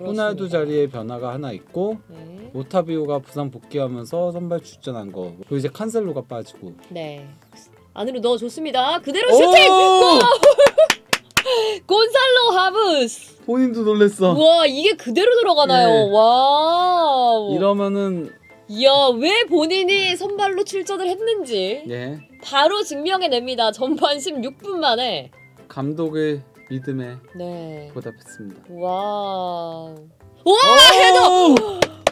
호날두 자리에 변화가 하나 있고 네. 오타비오가 부상 복귀하면서 선발 출전한 거. 그리고 이제 칸셀로가 빠지고. 네. 안으로 넣어줬습니다. 그대로 슈팅! 골! 곤살로 하무스. 본인도 놀랬어. 와 이게 그대로 들어가나요? 네. 와. 이러면은 이야 왜 본인이 선발로 출전을 했는지 예 바로 증명해냅니다. 전반 16분 만에. 감독의 믿음에 네. 보답했습니다. 와. 와 헤더.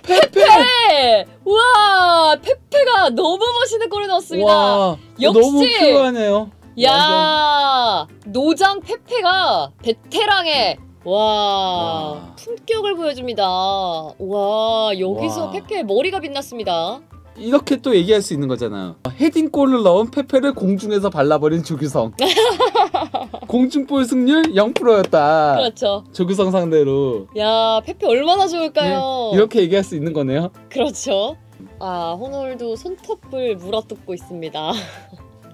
페페. 와 페페가 너무 멋있는 골을 넣었습니다. 와 역시. 너무 필요하네요. 야 노장 페페가 베테랑의 와 품격을 보여줍니다. 와 여기서 와. 페페의 머리가 빛났습니다. 이렇게 또 얘기할 수 있는 거잖아요. 헤딩골을 넣은 페페를 공중에서 발라버린 조규성. 공중볼 승률 0%였다. 그렇죠. 조규성 상대로. 야 페페 얼마나 좋을까요? 네, 이렇게 얘기할 수 있는 거네요. 그렇죠. 아 호날두 손톱을 물어뜯고 있습니다.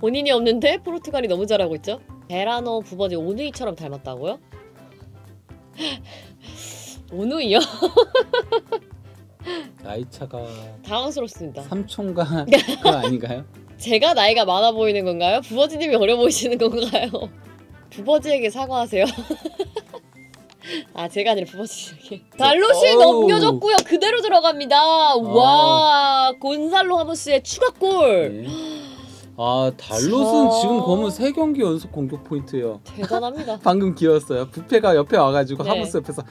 본인이 없는데 포르투갈이 너무 잘하고 있죠. 베라노 부버지 오누이처럼 닮았다고요? 오누이요? 나이차가 당황스럽습니다. 삼촌가 그거 아닌가요? 제가 나이가 많아 보이는 건가요? 부버지님이 어려 보이시는 건가요? 부버지에게 사과하세요. 아 제가 아니라 부버지에게. 달롯이 어우. 넘겨줬고요. 그대로 들어갑니다. 와 곤살로 하무스의 추가골. 네. 아 달롯은 저- 지금 보면 3경기 연속 공격 포인트예요. 대단합니다. 방금 귀여웠어요. 부페가 옆에 와가지고 네. 하무스 옆에서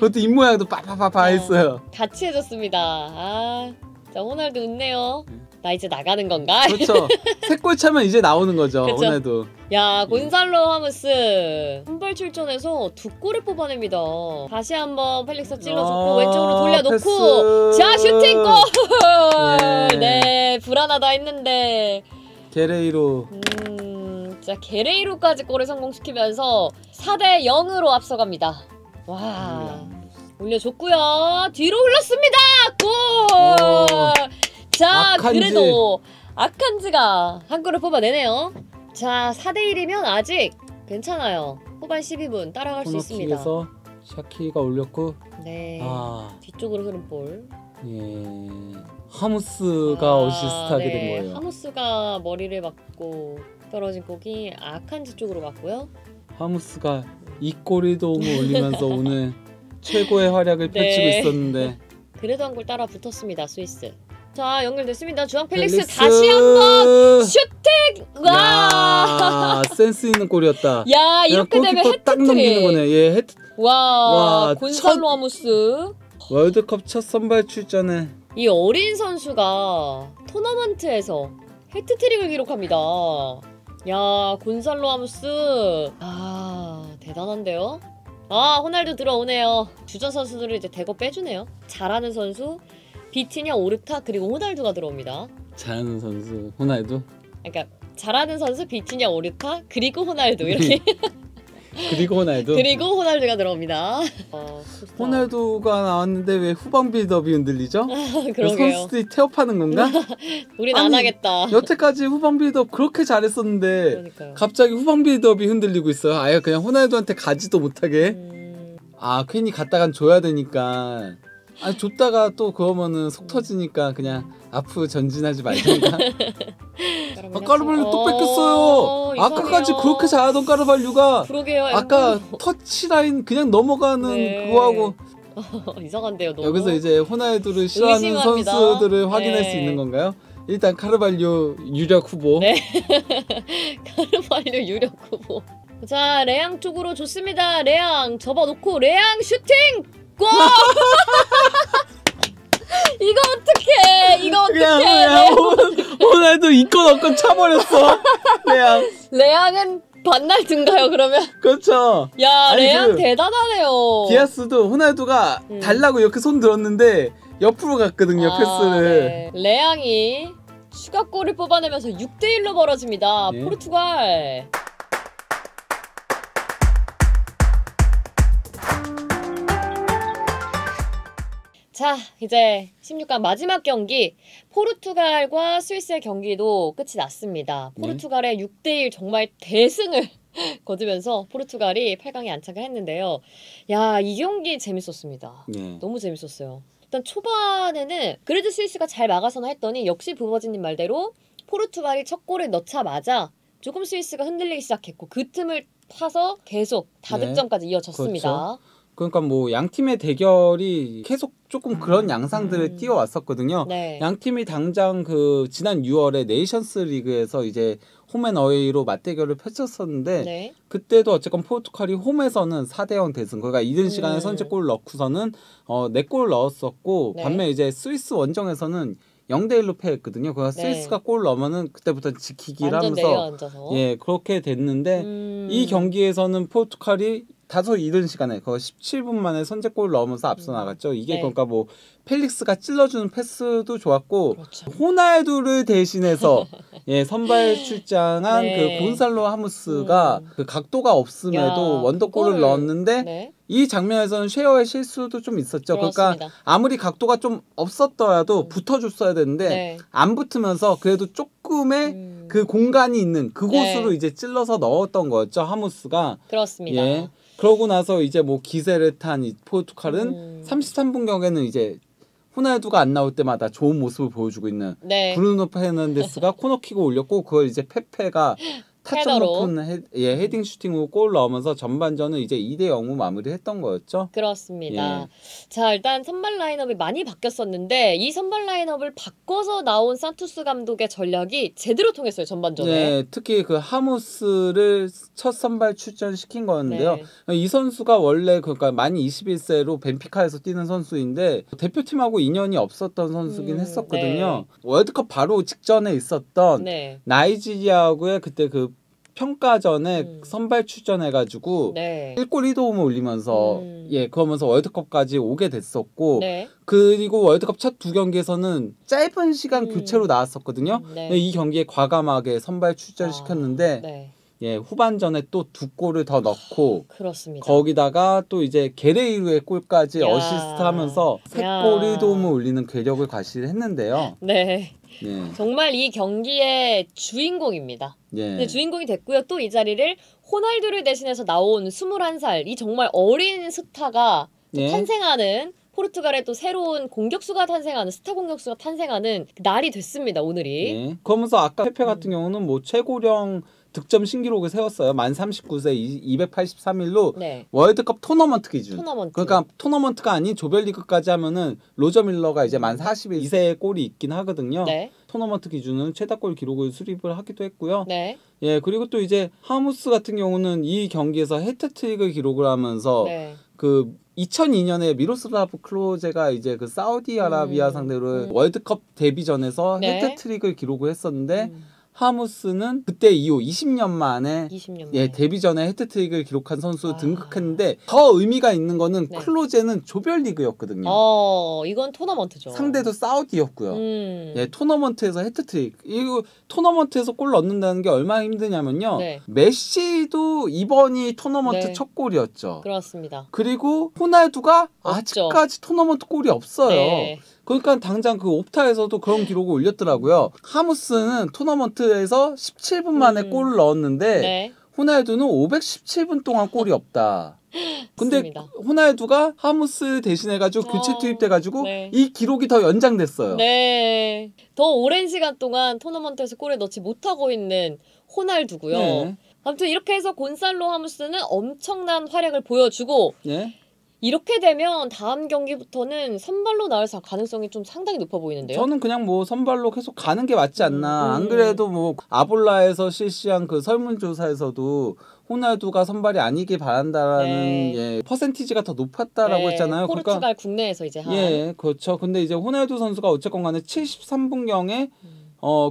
그것도 입모양도 빠빠빠빠 했어요. 같이 해줬습니다. 아, 자 호날두 웃네요. 나 이제 나가는 건가? 그렇죠. 3골 차면 이제 나오는 거죠. 그쵸. 오늘도. 야 곤살로 하무스 선발 출전해서 2골을 뽑아냅니다. 다시 한번 펠릭스 찔러줬고 왼쪽으로 돌려놓고 패스. 자 슈팅골! 예. 네 불안하다 했는데 게레이로. 자 게레이로까지 골을 성공시키면서 4대 0으로 앞서갑니다. 와 올려줬고요. 뒤로 흘렀습니다. 골! 자 아칸지. 그래도 아칸즈가 한 골을 뽑아내네요. 자 4대1이면 아직 괜찮아요. 후반 12분 따라갈 수 있습니다. 코너킥에서 샤키가 올렸고 네 아, 뒤쪽으로 흐른 볼. 예. 하무스가 어시스트하게 된 거예요. 하무스가 머리를 맞고 떨어진 골이 아칸지 쪽으로 갔고요. 하무스가 이 골이 도움을 올리면서 오늘 최고의 활약을 네. 펼치고 있었는데 그래도 한 골 따라 붙었습니다. 스위스. 자 연결됐습니다. 주앙 펠릭스 펠릭스. 다시 한번 슈팅! 와! 야, 센스 있는 골이었다. 야 이렇게 되면 골키퍼 딱 넘기는 헤트트릭. 거네. 예, 와, 와, 곤살로 하무스. 월드컵 첫 선발 출전에 이 어린 선수가 토너먼트에서 헤트트릭을 기록합니다. 야 곤살로 하무스. 아 대단한데요. 아 호날두 들어오네요. 주전 선수들을 이제 대거 빼주네요. 잘하는 선수 비티냐 오르타 그리고 호날두가 들어옵니다. 잘하는 선수 호날두. 그러니까 잘하는 선수 비티냐 오르타 그리고 호날두 이렇게 그리고 호날두. 그리고 호날두가 들어옵니다. 호날두가 나왔는데 왜 후방 빌드업이 흔들리죠? 그러게요. 선수들이 태업하는 건가? 우린 아니, 안 하겠다. 여태까지 후방 빌드업 그렇게 잘했었는데 그러니까요. 갑자기 후방 빌드업이 흔들리고 있어요. 아예 그냥 호날두한테 가지도 못하게. 음, 아 괜히 갔다간 줘야 되니까. 아 줬다가 또 그러면은 속 터지니까 그냥 앞으로 전진하지 말든가. 아, 까르발류 또 뺏겼어요. 아까까지 이상해요. 그렇게 잘하던 까르발류가 그러게요. 아까 터치라인 그냥 넘어가는 네. 그거하고 이상한데요. 너무. 여기서 이제 호날두를 싫어하는 의심합니다. 선수들을 확인할 네. 수 있는 건가요? 일단 카르발류 유력 후보. 네. 카르발류 유력 후보. 자 레앙 쪽으로 좋습니다. 레앙 접어놓고 레앙 슈팅 골! 이거 어떡해? 이거 그냥 어떡해? 호날두 있건 없건 차버렸어. 그냥 레앙은 반날든가요 그러면? 그렇죠. 야 아니, 레앙 그 대단하네요. 디아스도 호날두가 달라고 이렇게 손 들었는데 옆으로 갔거든요 패스를. 네. 레앙이 추가골을 뽑아내면서 6대1로 벌어집니다. 예. 포르투갈. 자 이제 16강 마지막 경기 포르투갈과 스위스의 경기도 끝이 났습니다. 포르투갈의 6대1 정말 대승을 거두면서 포르투갈이 8강에 안착을 했는데요. 야, 이 경기 재밌었습니다. 네. 너무 재밌었어요. 일단 초반에는 그래도 스위스가 잘 막아서나 했더니 역시 부버지님 말대로 포르투갈이 첫 골을 넣자마자 조금 스위스가 흔들리기 시작했고 그 틈을 타서 계속 다득점까지 이어졌습니다. 그렇죠. 그러니까 뭐 양 팀의 대결이 계속 조금 그런 양상들을 띄워왔었거든요. 네. 양 팀이 당장 그 지난 6월에 네이션스 리그에서 이제 홈앤어웨이로 맞대결을 펼쳤었는데 네. 그때도 어쨌건 포르투갈이 홈에서는 4대0 대승. 그러니까 이른 시간에 선제골을 넣고서는 4골 넣었었고 네. 반면 이제 스위스 원정에서는 0대1로 패했거든요. 그러니까 네. 스위스가 골 넣으면은 그때부터 지키기를 완전 하면서 내려앉아서. 예, 그렇게 됐는데 이 경기에서는 포르투갈이 다소 이른 시간에 그 17분 만에 선제골을 넣으면서 앞서 나갔죠. 이게 네. 그러니까 뭐 펠릭스가 찔러주는 패스도 좋았고 그렇죠. 호날두를 대신해서 예, 선발 출장한 네. 그 곤살로 하무스가 그 각도가 없음에도 야, 원더골을 그거를- 넣었는데 네. 이 장면에서는 쉐어의 실수도 좀 있었죠. 그러니까 그렇습니다. 아무리 각도가 좀 없었더라도 붙어줬어야 되는데 네. 안 붙으면서 그래도 조금의 그 공간이 있는 그곳으로 네. 이제 찔러서 넣었던 거였죠. 하무스가. 그렇습니다. 예. 그러고 나서 이제 뭐 기세를 탄 이 포르투갈은 33분 경에는 이제 호날두가 안 나올 때마다 좋은 모습을 보여주고 있는 네. 브루노 페르난데스가 코너킥을 올렸고 그걸 이제 페페가 타점 헤더로. 높은 헤딩 슈팅으로 골 넣으면서 전반전을 이제 2대0으로 마무리했던 거였죠. 그렇습니다. 예. 자, 일단 선발 라인업이 많이 바뀌었었는데 이 선발 라인업을 바꿔서 나온 산투스 감독의 전략이 제대로 통했어요, 전반전에. 네, 특히 그 하무스를 첫 선발 출전시킨 거였는데요. 네. 이 선수가 원래 그러니까 만 21세로 벤피카에서 뛰는 선수인데 대표팀하고 인연이 없었던 선수긴 했었거든요. 월드컵 바로 직전에 있었던 네. 나이지리아하고의 그때 그 평가전에 선발 출전해가지고 네. 1골 2도움을 올리면서 예 그러면서 월드컵까지 오게 됐었고 네. 그리고 월드컵 첫 두 경기에서는 짧은 시간 교체로 나왔었거든요. 네. 이 경기에 과감하게 선발 출전시켰는데 네. 예 후반전에 또 두 골을 더 넣고 그렇습니다. 거기다가 또 이제 게레이루의 골까지 야. 어시스트하면서 세 야. 골 1도움을 올리는 궤력을 과시했는데요. 네. 예. 정말 이 경기의 주인공입니다. 예. 네, 주인공이 됐고요. 또 이 자리를 호날두를 대신해서 나온 21살 이 정말 어린 스타가 또 예. 탄생하는 포르투갈의 또 새로운 공격수가 탄생하는 스타 공격수가 탄생하는 날이 됐습니다. 오늘이. 예. 그러면서 아까 페페 같은 경우는 뭐 최고령 득점 신기록을 세웠어요. 만 39세 283일로 네. 월드컵 토너먼트 기준. 토너먼트. 그러니까 토너먼트가 아닌 조별리그까지 하면은 로저 밀러가 이제 만 42세의 골이 있긴 하거든요. 네. 토너먼트 기준은 최다골 기록을 수립을 하기도 했고요. 네. 예, 그리고 또 이제 하무스 같은 경우는 이 경기에서 해트트릭을 기록을 하면서 네. 그 2002년에 미로슬라브 클로제가 이제 그 사우디아라비아 상대로 월드컵 데뷔전에서 네. 해트트릭을 기록을 했었는데 하무스는 그때 이후 20년 만에 20년 예, 만에. 데뷔전에 해트트릭을 기록한 선수 아. 등극했는데 더 의미가 있는 거는 네. 클로제는 조별리그였거든요. 이건 토너먼트죠. 상대도 사우디였고요. 음. 예, 토너먼트에서 해트트릭. 이거 토너먼트에서 골 넣는다는 게 얼마나 힘드냐면요. 네. 메시도 이번이 토너먼트 네. 첫 골이었죠. 그렇습니다. 그리고 호날두가 없죠. 아직까지 토너먼트 골이 없어요. 네. 그러니까 당장 그 옵타에서도 그런 기록을 올렸더라고요. 하무스는 토너먼트에서 17분 만에 골을 넣었는데 네. 호날두는 517분 동안 골이 없다. 근데 맞습니다. 호날두가 하무스 대신해가지고 교체 투입돼가지고 네. 이 기록이 더 연장됐어요. 네. 더 오랜 시간 동안 토너먼트에서 골을 넣지 못하고 있는 호날두고요. 네. 아무튼 이렇게 해서 곤살로 하무스는 엄청난 활약을 보여주고 예. 이렇게 되면 다음 경기부터는 선발로 나올 가능성이 좀 상당히 높아 보이는데요. 저는 그냥 뭐 선발로 계속 가는 게 맞지 않나. 안 그래도 뭐 아볼라에서 실시한 그 설문조사에서도 호날두가 선발이 아니길 바란다라는 네. 예, 퍼센티지가 더 높았다라고 네, 했잖아요. 포르투갈 그러니까 국내에서 이제 한 예, 그렇죠. 근데 이제 호날두 선수가 어쨌건 간에 73분경에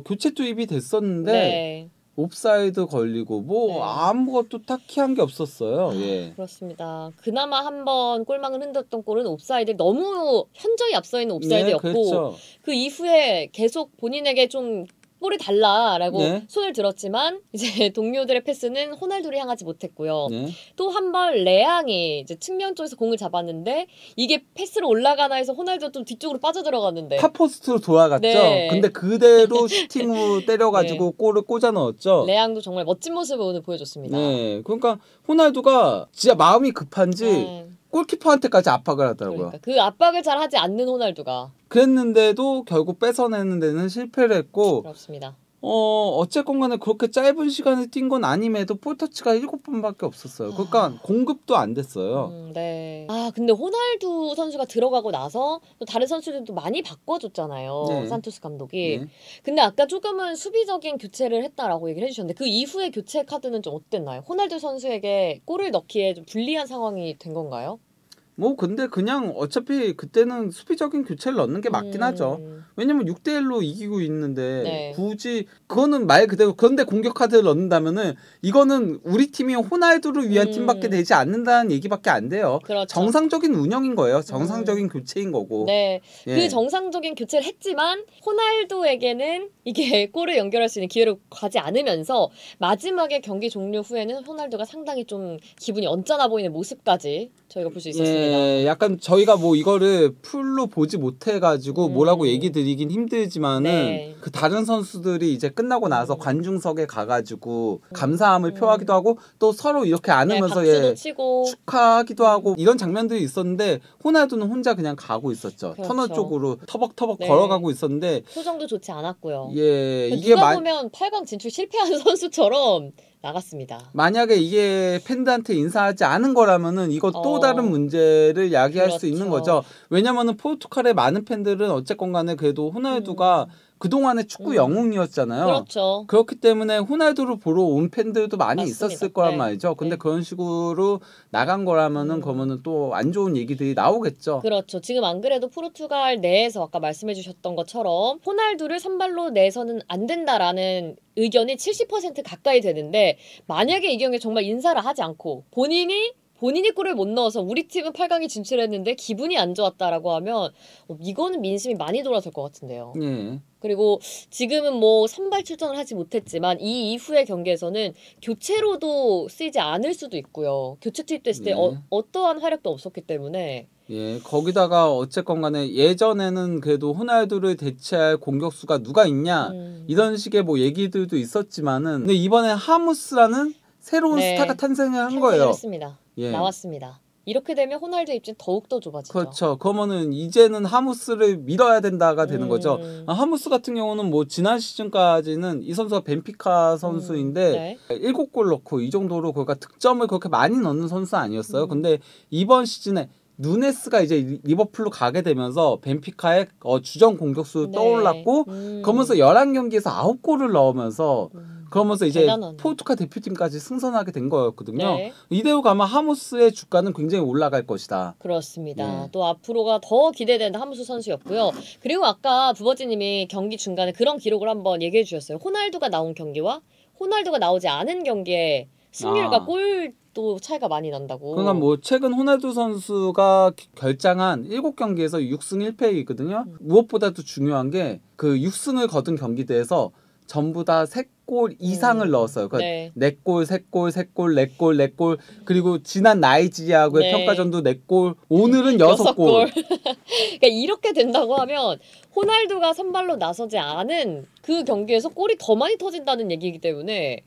교체 투입이 됐었는데 네. 옵사이드 걸리고 뭐 네. 아무것도 딱히 한 게 없었어요. 예. 그렇습니다. 그나마 한번 골망을 흔들었던 골은 옵사이드 너무 현저히 앞서 있는 옵사이드였고 네, 그렇죠. 그 이후에 계속 본인에게 좀 볼이 달라라고 네. 손을 들었지만 이제 동료들의 패스는 호날두를 향하지 못했고요. 네. 또 한 번 레앙이 이제 측면 쪽에서 공을 잡았는데 이게 패스로 올라가나 해서 호날두가 좀 뒤쪽으로 빠져들어갔는데 파포스트로 돌아갔죠. 네. 근데 그대로 슈팅으로 때려가지고 골을 꽂아 넣었죠. 레앙도 정말 멋진 모습을 오늘 보여줬습니다. 네, 그러니까 호날두가 진짜 마음이 급한지 네. 골키퍼한테까지 압박을 하더라고요. 그러니까 그 압박을 잘 하지 않는 호날두가 그랬는데도 결국 뺏어내는 데는 실패를 했고 그렇습니다. 어쨌건 간에 그렇게 짧은 시간에 뛴 건 아님에도 볼터치가 7번밖에 없었어요. 그러니까 공급도 안 됐어요. 네. 아 근데 호날두 선수가 들어가고 나서 또 다른 선수들도 많이 바꿔줬잖아요. 네. 산토스 감독이. 네. 근데 아까 조금은 수비적인 교체를 했다라고 얘기를 해주셨는데 그 이후에 교체 카드는 좀 어땠나요? 호날두 선수에게 골을 넣기에 좀 불리한 상황이 된 건가요? 뭐 근데 그냥 어차피 그때는 수비적인 교체를 넣는 게 맞긴 하죠. 왜냐면 6대1로 이기고 있는데 네. 굳이 그거는 말 그대로 그런데 공격 카드를 넣는다면은 이거는 우리 팀이 호날두를 위한 팀밖에 되지 않는다는 얘기밖에 안 돼요. 그렇죠. 정상적인 운영인 거예요. 정상적인 교체인 거고. 네. 예. 그 정상적인 교체를 했지만 호날두에게는 이게 골을 연결할 수 있는 기회를 가지 않으면서 마지막에 경기 종료 후에는 호날두가 상당히 좀 기분이 언짢아 보이는 모습까지 저희가 볼 수 있었습니다. 예, 약간 저희가 뭐 이거를 풀로 보지 못해가지고 뭐라고 얘기 드리긴 힘들지만은 네. 그 다른 선수들이 이제 끝나고 나서 관중석에 가가지고 감사함을 표하기도 하고 또 서로 이렇게 안으면서 박수도 치고 축하하기도 하고 이런 장면들이 있었는데 호날두는 혼자 그냥 가고 있었죠. 그렇죠. 터널 쪽으로 터벅터벅 네. 걸어가고 있었는데 표정도 좋지 않았고요. 예, 이게 누가 보면 8강 진출 실패한 선수처럼 나갔습니다. 만약에 이게 팬들한테 인사하지 않은 거라면은 이거 또 다른 문제를 야기할 수 있는 거죠. 왜냐면은 포르투갈의 많은 팬들은 어쨌건 간에 그래도 호날두가 그동안의 축구 영웅이었잖아요. 그렇죠. 그렇기 때문에 호날두를 보러 온 팬들도 많이 맞습니다. 있었을 거란 네. 말이죠. 근데 네. 그런 식으로 나간 거라면은 그러면은 또 안 좋은 얘기들이 나오겠죠. 그렇죠. 지금 안 그래도 포르투갈 내에서 아까 말씀해 주셨던 것처럼 호날두를 선발로 내서는 안 된다라는 의견이 70% 가까이 되는데 만약에 이 경기에 정말 인사를 하지 않고 본인이 골을 못 넣어서 우리 팀은 8강에 진출했는데 기분이 안 좋았다라고 하면 이거는 민심이 많이 돌아설 것 같은데요. 예. 그리고 지금은 뭐 선발 출전을 하지 못했지만 이 이후의 경기에서는 교체로도 쓰이지 않을 수도 있고요. 교체 투입됐을 때 어떠한 활약도 없었기 때문에 예, 거기다가 어쨌건 간에 예전에는 그래도 호날두를 대체할 공격수가 누가 있냐 이런 식의 뭐 얘기들도 있었지만은 근데 이번에 하무스라는 새로운 스타가 탄생을 한 거예요. 했습니다. 예. 나왔습니다. 이렇게 되면 호날두의 입지는 더욱더 좁아지죠. 그렇죠. 그러면은 이제는 하무스를 밀어야 된다가 되는 거죠. 하무스 같은 경우는 뭐 지난 시즌까지는 이 선수가 벤피카 선수인데 7골 넣고 이 정도로 그러니까 득점을 그렇게 많이 넣는 선수 아니었어요. 근데 이번 시즌에 누네스가 이제 리버풀로 가게 되면서 벤피카의 주전 공격수 떠올랐고 그러면서 11경기에서 9골을 넣으면서 그러면서 이제 대단하네. 포르투갈 대표팀까지 승선하게 된 거였거든요. 이대로 가면 하무스의 주가는 굉장히 올라갈 것이다. 그렇습니다. 또 앞으로가 더 기대되는 하무스 선수였고요. 그리고 아까 부버지님이 경기 중간에 그런 기록을 한번 얘기해 주셨어요. 호날두가 나온 경기와 호날두가 나오지 않은 경기의 승률과 골도 차이가 많이 난다고. 그러니까 뭐 최근 호날두 선수가 결장한 7경기에서 6승 1패이거든요. 무엇보다도 중요한 게 그 6승을 거둔 경기대에서 전부 다 3골 이상을 넣었어요. 그러니까 4골, 3골, 3골, 4골, 4골 그리고 지난 나이지리아하고의 평가전도 4골, 오늘은 6골. 그러니까 이렇게 된다고 하면 호날두가 선발로 나서지 않은 그 경기에서 골이 더 많이 터진다는 얘기이기 때문에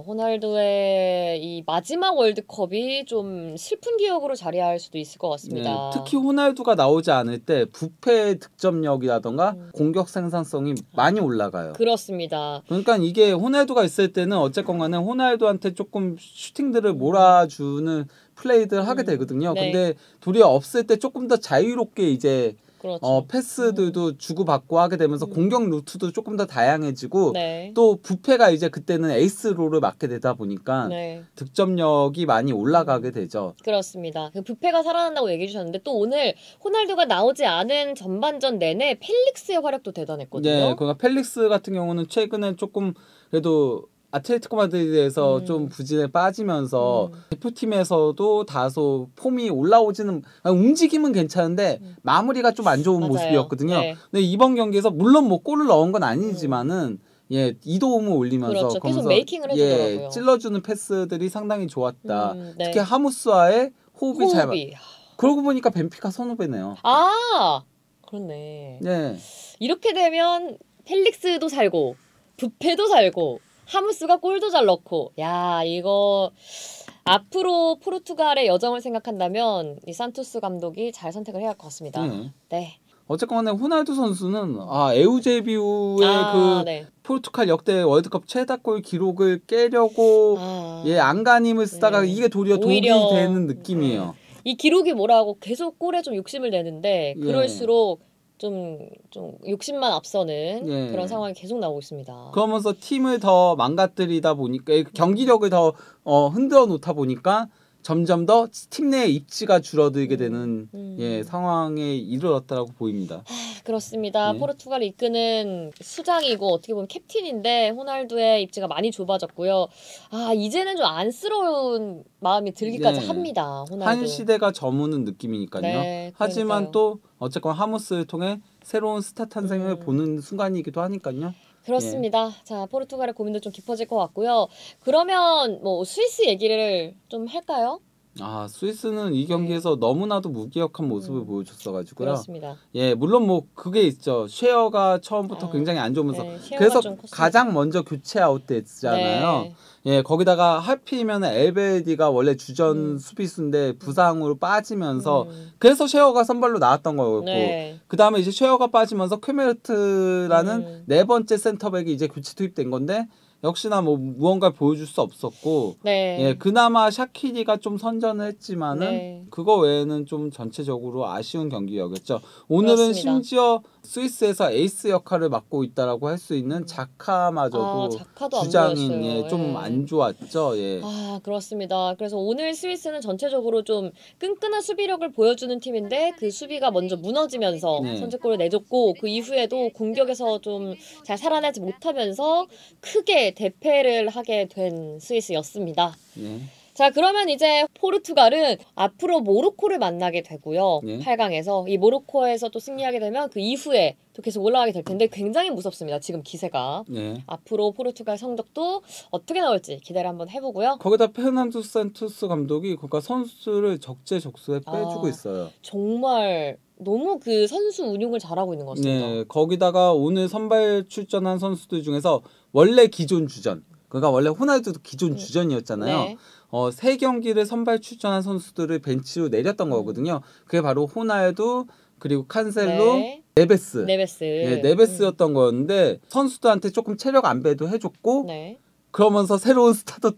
호날두의 이 마지막 월드컵이 좀 슬픈 기억으로 자리할 수도 있을 것 같습니다. 네, 특히 호날두가 나오지 않을 때 부패 득점력이라던가 공격 생산성이 많이 올라가요. 그렇습니다. 그러니까 이게 호날두가 있을 때는 어쨌건 간에 호날두한테 조금 슈팅들을 몰아주는 플레이들을 하게 되거든요. 근데 둘이 없을 때 조금 더 자유롭게 이제 패스들도 주고받고 하게 되면서 공격 루트도 조금 더 다양해지고 또 부패가 이제 그때는 에이스로를 맡게 되다 보니까 득점력이 많이 올라가게 되죠. 그렇습니다. 그 부패가 살아난다고 얘기해 주셨는데 또 오늘 호날두가 나오지 않은 전반전 내내 펠릭스의 활약도 대단했거든요. 네, 그러니까 펠릭스 같은 경우는 최근에 조금 그래도 아틀레티코 마드리드에서 좀 부진에 빠지면서 대표팀에서도 다소 폼이 올라오지는 움직임은 괜찮은데 마무리가 좀 안 좋은 모습이었거든요. 근데 이번 경기에서 물론 뭐 골을 넣은 건 아니지만은 예, 이도움을 올리면서 그렇죠. 계속 그러면서 메이킹을 해주더라고요. 예, 찔러주는 패스들이 상당히 좋았다. 네. 특히 하무스와의 호흡이 잘 맞. 호흡이. 그러고 보니까 벤피카 선후배네요. 아 그렇네. 네. 이렇게 되면 펠릭스도 살고 부페도 살고 하무스가 골도 잘 넣고 야 이거 앞으로 포르투갈의 여정을 생각한다면 이 산토스 감독이 잘 선택을 해야 할 것 같습니다. 네. 어쨌거나 호날두 선수는 에우제비우의 그 네. 포르투갈 역대 월드컵 최다골 기록을 깨려고 예 안간힘을 쓰다가 네. 이게 도리어 독이 오히려 되는 느낌이에요. 이 기록이 뭐라고 계속 골에 좀 욕심을 내는데 예. 그럴수록 좀 욕심만 앞서는 예. 그런 상황이 계속 나오고 있습니다. 그러면서 팀을 더 망가뜨리다 보니까 경기력을 더 흔들어 놓다 보니까 점점 더 팀 내의 입지가 줄어들게 되는 예, 상황에 이르렀다고 보입니다. 그렇습니다. 예. 포르투갈을 이끄는 수장이고 어떻게 보면 캡틴인데 호날두의 입지가 많이 좁아졌고요. 이제는 좀 안쓰러운 마음이 들기까지 네. 합니다. 호날두. 한 시대가 저무는 느낌이니까요. 네, 하지만 그러니까요. 또 어쨌건 하무스를 통해 새로운 스타 탄생을 보는 순간이기도 하니까요. 그렇습니다. 자, 포르투갈의 고민도 좀 깊어질 것 같고요. 그러면 뭐 스위스 얘기를 좀 할까요? 스위스는 이 경기에서 너무나도 무기력한 모습을 보여줬어가지고요. 그렇습니다. 예, 물론 뭐 그게 있죠. 쉐어가 처음부터 굉장히 안 좋으면서 네, 쉐어가 그래서 좀 컸습니다. 가장 먼저 교체 아웃됐잖아요. 네. 예, 거기다가 하필이면 엘베디가 원래 주전 수비수인데 부상으로 빠지면서 그래서 쉐어가 선발로 나왔던 거였고 네. 그 다음에 이제 쉐어가 빠지면서 퀘메르트라는 네 번째 센터백이 이제 교체 투입된 건데 역시나 뭐 무언가 보여줄 수 없었고 네. 예, 그나마 샤키리가 좀 선전을 했지만은 네. 그거 외에는 좀 전체적으로 아쉬운 경기였겠죠. 오늘은 그렇습니다. 심지어 스위스에서 에이스 역할을 맡고 있다라고 할 수 있는 자카마저도 자카도 안 주장인 보였어요. 좀 안 좋았죠. 예. 그렇습니다. 그래서 오늘 스위스는 전체적으로 좀 끈끈한 수비력을 보여주는 팀인데 그 수비가 먼저 무너지면서 네. 선제골을 내줬고 그 이후에도 공격에서 좀 잘 살아나지 못하면서 크게 대패를 하게 된 스위스였습니다. 예. 자, 그러면 이제 포르투갈은 앞으로 모로코를 만나게 되고요. 예. 8강에서 이 모로코에서 또 승리하게 되면 그 이후에 또 계속 올라가게 될 텐데 굉장히 무섭습니다. 지금 기세가. 예. 앞으로 포르투갈 성적도 어떻게 나올지 기대를 한번 해보고요. 거기다 페르난도 산토스 감독이 그러니까 선수를 적재적소에 빼주고 있어요. 정말 너무 그 선수 운용을 잘하고 있는 것 같습니다. 네, 거기다가 오늘 선발 출전한 선수들 중에서 원래 기존 주전, 그러니까 원래 호날두도 기존 주전이었잖아요. 네. 3경기를 선발 출전한 선수들을 벤치로 내렸던 거거든요. 그게 바로 호날두 그리고 칸셀로, 네. 네베스. 네베스. 예, 네베스였던 거였는데 선수들한테 조금 체력 안배도 해줬고 네. 그러면서 새로운 스타도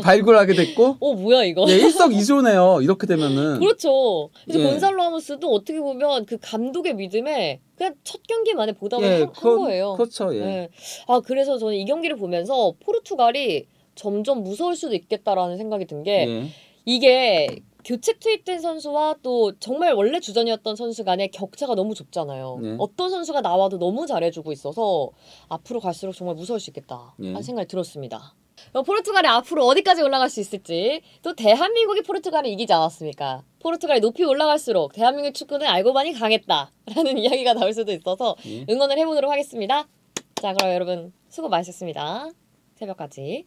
발굴하게 됐고 뭐야 이거? 예, 일석이조네요. 이렇게 되면은 그렇죠. 그래서 예. 곤살로 하무스도 어떻게 보면 그 감독의 믿음에 그냥 첫 경기만에 보답을 예, 한 거예요. 그렇죠. 예. 네. 그래서 저는 이 경기를 보면서 포르투갈이 점점 무서울 수도 있겠다라는 생각이 든 게 예. 이게 교체 투입된 선수와 또 정말 원래 주전이었던 선수 간의 격차가 너무 좁잖아요. 네. 어떤 선수가 나와도 너무 잘해주고 있어서 앞으로 갈수록 정말 무서울 수 있겠다 하는 생각이 들었습니다. 포르투갈이 앞으로 어디까지 올라갈 수 있을지 또 대한민국이 포르투갈을 이기지 않았습니까? 포르투갈이 높이 올라갈수록 대한민국 축구는 알고 보니 강했다라는 이야기가 나올 수도 있어서 응원을 해보도록 하겠습니다. 자, 그럼 여러분 수고 많으셨습니다. 새벽까지.